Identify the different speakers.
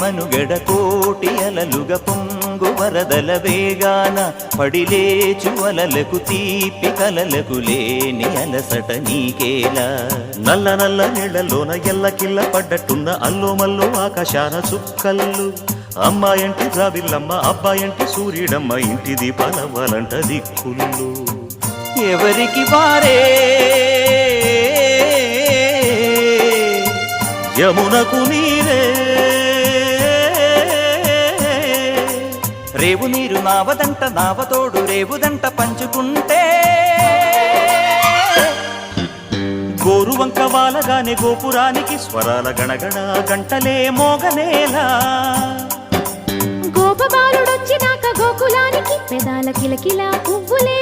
Speaker 1: మనుగడ కోటి అలలుగా పొంగు వరదల వేగాన పడిలేచు అలలకు తీపి కలలకు లేని అలసట నీకేలా నల్ల నల్ల నీళ్లలోన ఎల్లకిల్ల పడ్డట్టున్న అల్లో మల్లో ఆకాశాన చుక్కల్లు అమ్మాయంటి రావిల్లమ్మ అబ్బాయంటి సూర్యుడమ్మ ఇంటి దీపాలవ్వాలంట దిక్కులు ఎవరికి వారే యమునకు నీరే రేవు నీరు నావదంట నావతోడు రేవుదంట పంచుకుంటే గోరువంక వాలగానే గోపురానికి స్వరాల గణగణ గంటలే మోగనేలా
Speaker 2: గోపబాలుడొచ్చినాక గోకులానికి పెదాల కిలకిల పువ్వులే